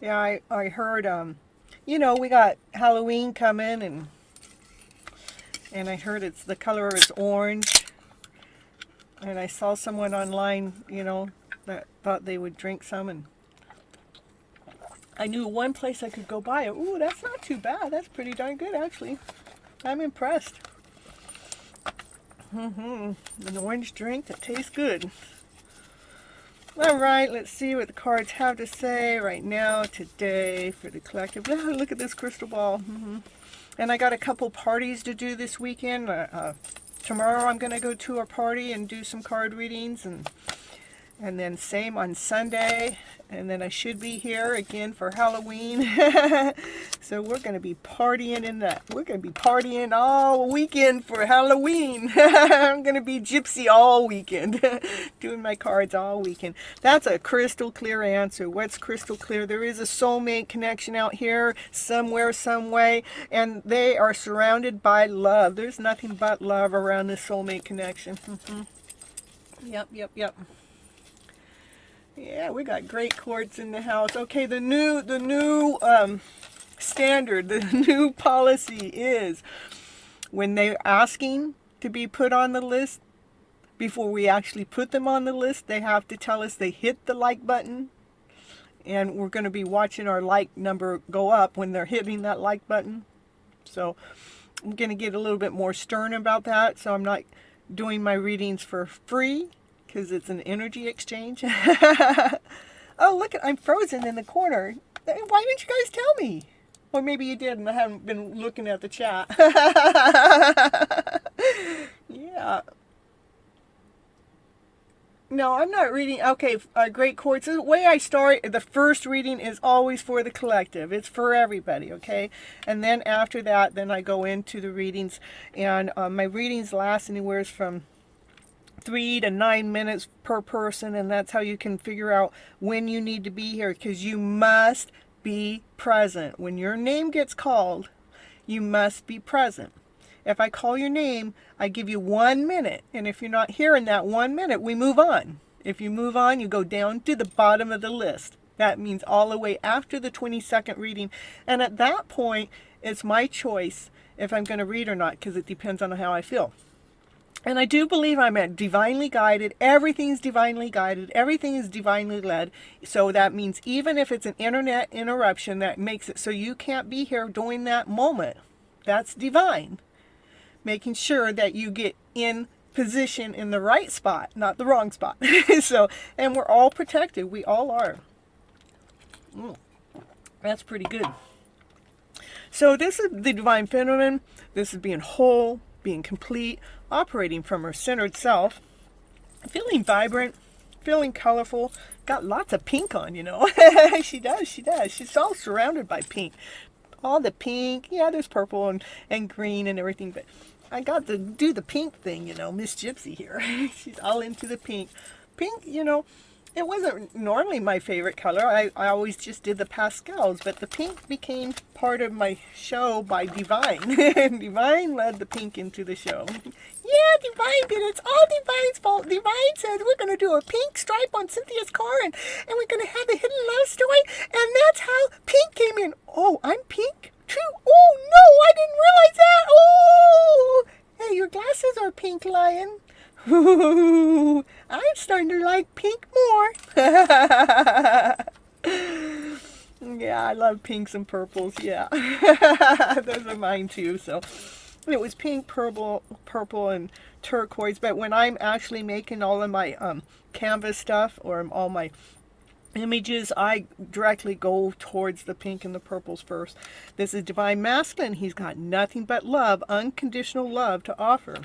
Yeah, I heard, you know, we got Halloween coming, and I heard it's the color is orange. And I saw someone online, you know, that thought they would drink some, and I knew one place I could go buy it. Ooh, that's not too bad. That's pretty darn good, actually. I'm impressed. An orange drink that tastes good. All right, let's see what the cards have to say right now, today, for the collective. Oh, look at this crystal ball. And I got a couple parties to do this weekend. Tomorrow I'm going to go to a party and do some card readings, and then same on Sunday, and then I should be here again for Halloween. So we're going to be partying we're going to be partying all weekend for Halloween. I'm going to be gypsy all weekend, doing my cards all weekend. That's a crystal clear answer. What's crystal clear? There is a soulmate connection out here somewhere, some way, and they are surrounded by love. There's nothing but love around this soulmate connection. Yep. Yeah, we got great quartz in the house. Okay, the new standard, the new policy is when they're asking to be put on the list, before we actually put them on the list, they have to tell us they hit the like button. And we're going to be watching our like number go up when they're hitting that like button. So I'm going to get a little bit more stern about that. So I'm not doing my readings for free, because it's an energy exchange. Oh, look, I'm frozen in the corner. Why didn't you guys tell me? Or maybe you did and I haven't been looking at the chat. Yeah. No, I'm not reading. Okay, great quartz. The way I start, the first reading is always for the collective. It's for everybody, okay? And then after that, then I go into the readings. And my readings last anywhere from 3 to 9 minutes per person, and that's how you can figure out when you need to be here, because you must be present. When your name gets called, you must be present. If I call your name, I give you 1 minute, and if you're not here in that 1 minute, we move on. If you move on, you go down to the bottom of the list. That means all the way after the 20-second reading, and at that point, it's my choice if I'm going to read or not, because it depends on how I feel. And I do believe I'm divinely guided. Everything's divinely guided. Everything is divinely led. So that means even if it's an internet interruption that makes it so you can't be here during that moment, that's divine. Making sure that you get in position in the right spot, not the wrong spot. So, and we're all protected. We all are. That's pretty good. So this is the divine feminine. This is being whole, being complete, operating from her centered self, feeling vibrant, feeling colorful, got lots of pink on, you know. She does. She's all surrounded by pink. All the pink, yeah, there's purple and green and everything, but I got to do the pink thing, you know, Miss Gypsy here. She's all into the pink. Pink, you know, it wasn't normally my favorite color. I always just did the pastels, but the pink became part of my show by Divine. Divine led the pink into the show. Yeah, Divine did it. It's all Divine's fault. Divine says we're going to do a pink stripe on Cynthia's car, and we're going to have the hidden love story, and that's how pink came in. Oh, I'm pink? True. Oh, no, I didn't realize that. Oh, hey, your glasses are pink, Lion. Ooh, I'm starting to like pink more. Yeah, I love pinks and purples. Yeah, those are mine too. So it was pink, purple, and turquoise. But when I'm actually making all of my canvas stuff or all my images, I directly go towards the pink and the purples first. This is Divine Masculine. He's got nothing but love, unconditional love to offer.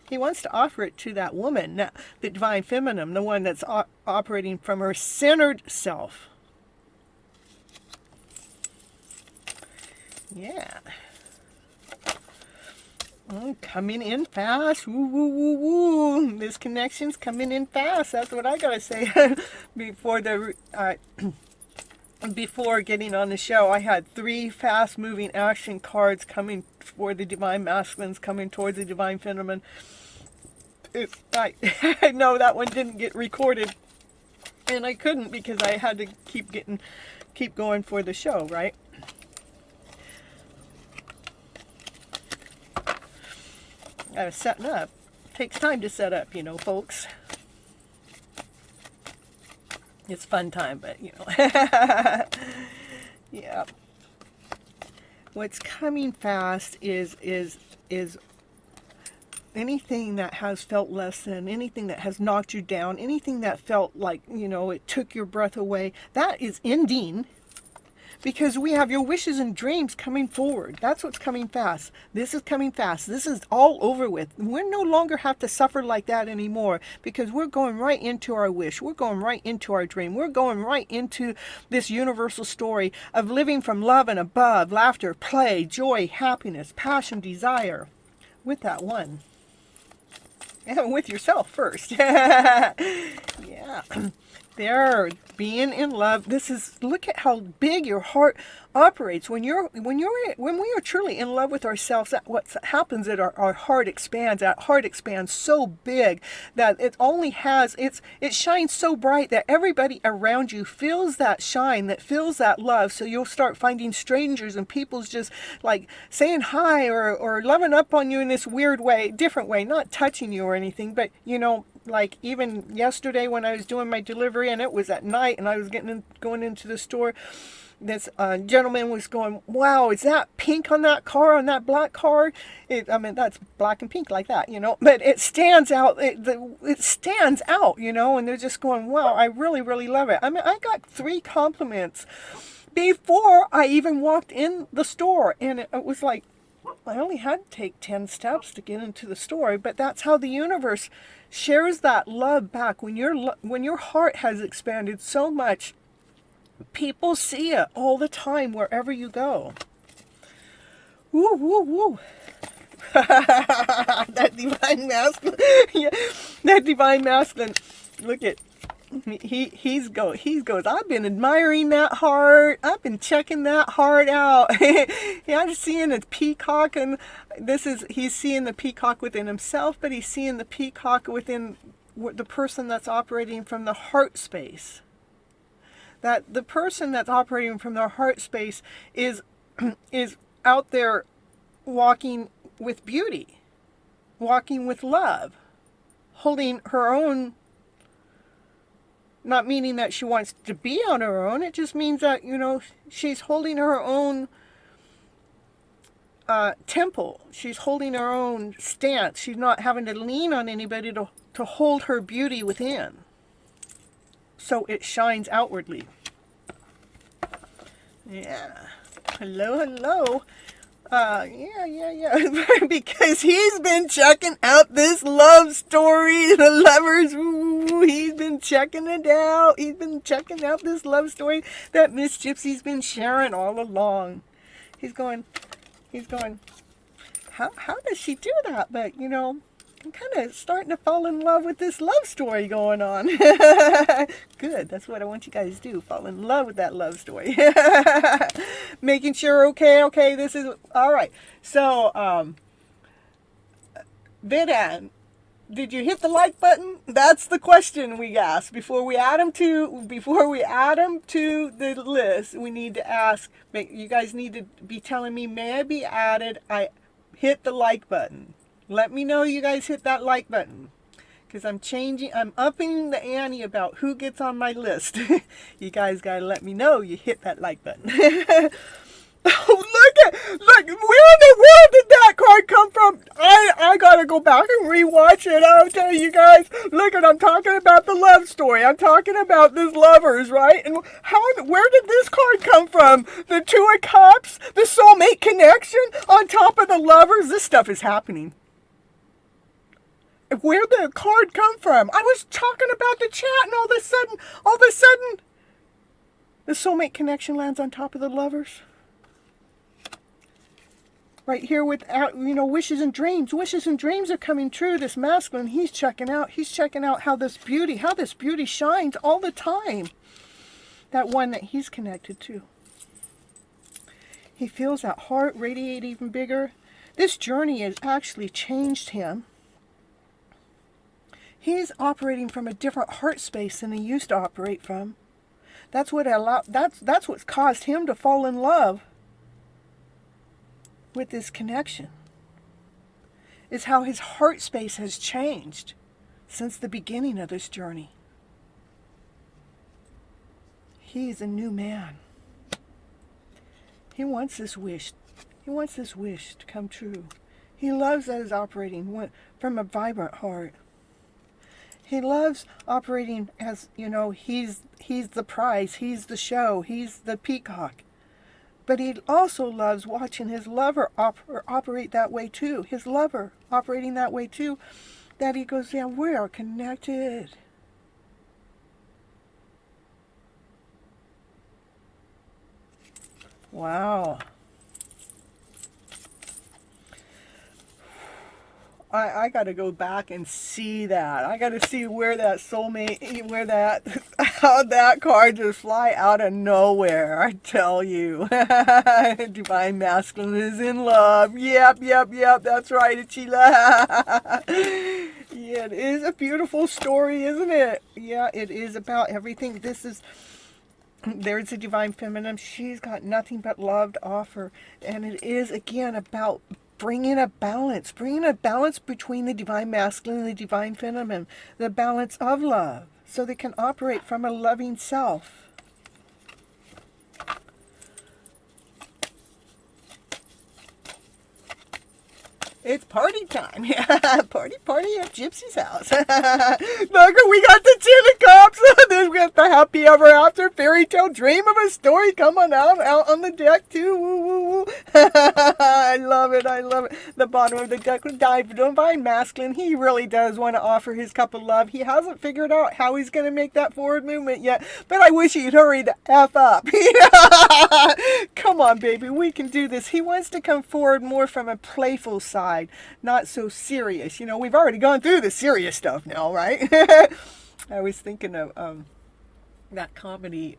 He wants to offer it to that woman, the Divine Feminine, the one that's operating from her centered self. Yeah. Coming in fast. Woo, woo, woo, woo. This connection's coming in fast. That's what I gotta say. Before getting on the show, I had 3 fast-moving action cards coming for the Divine Masculines, coming towards the Divine Feminine. I know that one didn't get recorded, and I couldn't because I had to keep getting keep going for the show, right? I was setting up. Takes time to set up, you know, folks. It's fun time, but, you know. Yeah. What's coming fast is anything that has felt less than, anything that has knocked you down, anything that felt like, you know, it took your breath away, that is ending. Because we have your wishes and dreams coming forward. That's what's coming fast. This is coming fast. This is all over with. We no longer have to suffer like that anymore, because we're going right into our wish. We're going right into our dream. We're going right into this universal story of living from love and above, laughter, play, joy, happiness, passion, desire. With that one. And with yourself first. Yeah. There, being in love. This is, look at how big your heart operates when we are truly in love with ourselves. What happens is our heart expands. That heart expands so big that it shines so bright that everybody around you feels that shine, that feels that love. So you'll start finding strangers and people's just like saying hi or loving up on you in this weird way, different way, not touching you or anything, but you know. Like even yesterday when I was doing my delivery and it was at night and I was going into the store, this gentleman was going, "Wow, is that pink on that car, on that black car?" I mean, that's black and pink like that, you know, but it stands out. It stands out, you know, and they're just going, "Wow, I really, really love it." I mean, I got 3 compliments before I even walked in the store, and it was like, I only had to take 10 steps to get into the store, but that's how the universe shares that love back. When your heart has expanded so much, people see it all the time wherever you go. Woo, woo, woo. That divine masculine. Yeah, that divine masculine. Look at he goes, "I've been admiring that heart. I've been checking that heart out." Yeah, I'm seeing a peacock, and he's seeing the peacock within himself, but he's seeing the peacock within the person that's operating from the heart space. That the person that's operating from their heart space is out there walking with beauty, walking with love, holding her own. Not meaning that she wants to be on her own. It just means that, you know, she's holding her own temple. She's holding her own stance. She's not having to lean on anybody to hold her beauty within. So it shines outwardly. Yeah. Hello, hello. Yeah. Because he's been checking out this love story. The lovers, ooh, he's been checking it out. He's been checking out this love story that Miss Gypsy's been sharing all along. He's going, how does she do that? But, you know, I'm kind of starting to fall in love with this love story going on. Good, that's what I want you guys to do. Fall in love with that love story. Making sure, okay, this is, all right. So, Vidan, did you hit the like button? That's the question we ask. Before we add them to the list, we need to ask, you guys need to be telling me, may I be added? I hit the like button. Let me know you guys hit that like button, because I'm upping the ante about who gets on my list. You guys gotta let me know you hit that like button. Look, where in the world did that card come from? I gotta go back and rewatch it. I'll tell you guys. Look, I'm talking about the love story. I'm talking about these lovers, right? And where did this card come from? The 2 of Cups, the soulmate connection on top of the lovers. This stuff is happening. Where'd the card come from? I was talking about the chat, and all of a sudden, the soulmate connection lands on top of the lovers. Right here with, you know, wishes and dreams. Wishes and dreams are coming true. This masculine, he's checking out how this beauty shines all the time. That one that he's connected to. He feels that heart radiate even bigger. This journey has actually changed him. He's operating from a different heart space than he used to operate from. That's what's caused him to fall in love with this connection. Is how his heart space has changed since the beginning of this journey. He is a new man. He wants this wish. He wants this wish to come true. He loves that is operating from a vibrant heart. He loves operating as, he's the prize, he's the show, he's the peacock. But he also loves watching his lover operate that way too. His lover operating that way too. That he goes, yeah, we are connected. Wow. I got to go back and see that. I got to see where that soulmate, how that card just fly out of nowhere. I tell you. Divine Masculine is in love. Yep. That's right, Sheila. Yeah, it is a beautiful story, isn't it? Yeah, it is about everything. There's a Divine Feminine. She's got nothing but love to offer. And it is, again, about bringing a balance between the Divine Masculine and the Divine Feminine, the balance of love, so they can operate from a loving self. It's party time. Party at Gypsy's house. Look, we got the 10 of Cups. Then we got the happy ever after fairy tale dream of a story coming out on the deck too. Woo, woo, woo. I love it. The bottom of the deck with Divine Masculine. He really does want to offer his cup of love. He hasn't figured out how he's going to make that forward movement yet, but I wish he'd hurry the F up. Come on, baby. We can do this. He wants to come forward more from a playful side. Not so serious. We've already gone through the serious stuff now, right? I was thinking of that comedy,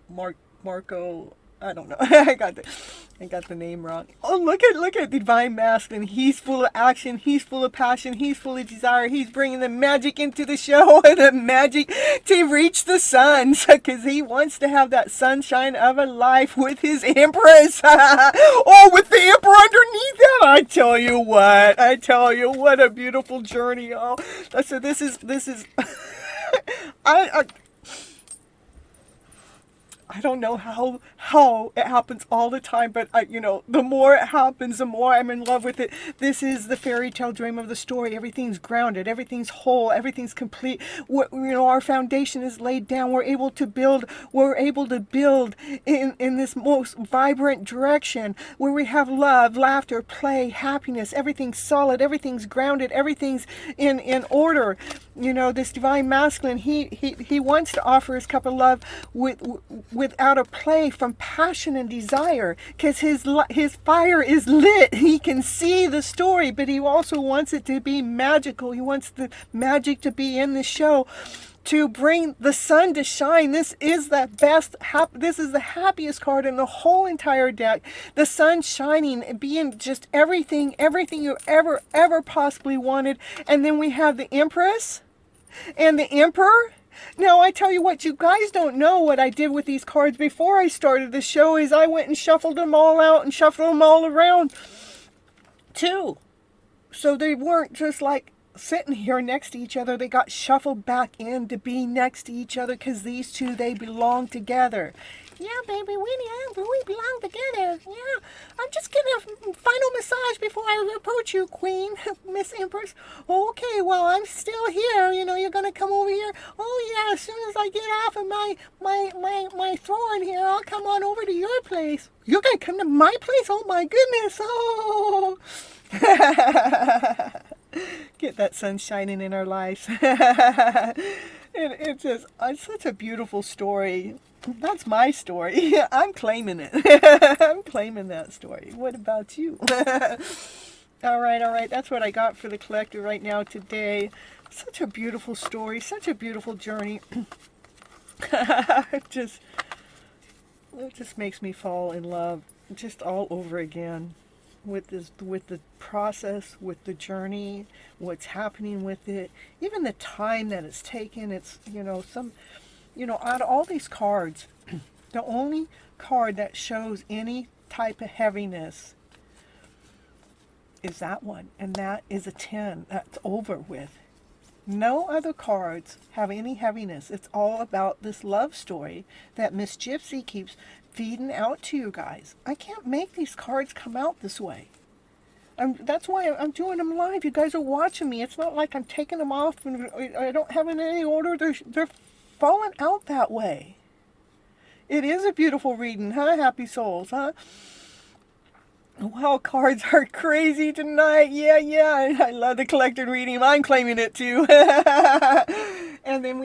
Marco. I don't know. I got the name wrong. Oh, look at Divine Masculine. He's full of action. He's full of passion. He's full of desire. He's bringing the magic into the show, and the magic to reach the sun, because he wants to have that sunshine of a life with his Empress. Oh, with the Emperor underneath him. I tell you what a beautiful journey. Oh, so this is. I don't know how it happens all the time, but the more it happens, the more I'm in love with it. This is the fairy tale dream of the story. Everything's grounded, everything's whole, everything's complete. Our foundation is laid down. We're able to build in this most vibrant direction where we have love, laughter, play, happiness. Everything's solid, everything's grounded, everything's in order. This Divine Masculine, he wants to offer his cup of love without a play from passion and desire, because his fire is lit. He can see the story, but he also wants it to be magical. He wants the magic to be in the show, to bring the sun to shine. This is the best. This is the happiest card in the whole entire deck. The sun shining, being just everything you ever possibly wanted. And then we have the Empress and the Emperor. Now, I tell you what, you guys don't know what I did with these cards before I started the show is I went and shuffled them all out and shuffled them all around too. So they weren't just like sitting here next to each other. They got shuffled back in to be next to each other, because these two, they belong together. Yeah, baby, we belong together. Yeah, I'm just getting a final massage before I approach you, Queen, Miss Empress. Okay, well, I'm still here. You're gonna come over here. Oh yeah, as soon as I get off of my throne here, I'll come on over to your place. You're gonna come to my place? Oh my goodness! Oh. Get that sun shining in our lives. It's such a beautiful story. That's my story. I'm claiming it. I'm claiming that story. What about you? All right. That's what I got for the collector right now today. Such a beautiful story. Such a beautiful journey. It just makes me fall in love just all over again with the process, with the journey, what's happening with it, even the time that it's taken. It's you know, out of all these cards, the only card that shows any type of heaviness is that one, and that is a 10. That's over with. No other cards have any heaviness. It's all about this love story that Miss Gypsy keeps feeding out to you guys. I can't make these cards come out this way. That's why I'm doing them live. You guys are watching me. It's not like I'm taking them off and I don't have them in any order. They're falling out that way. It is a beautiful reading, huh, happy souls, huh? Wow, cards are crazy tonight. Yeah. I love the collected reading. I'm claiming it too. And then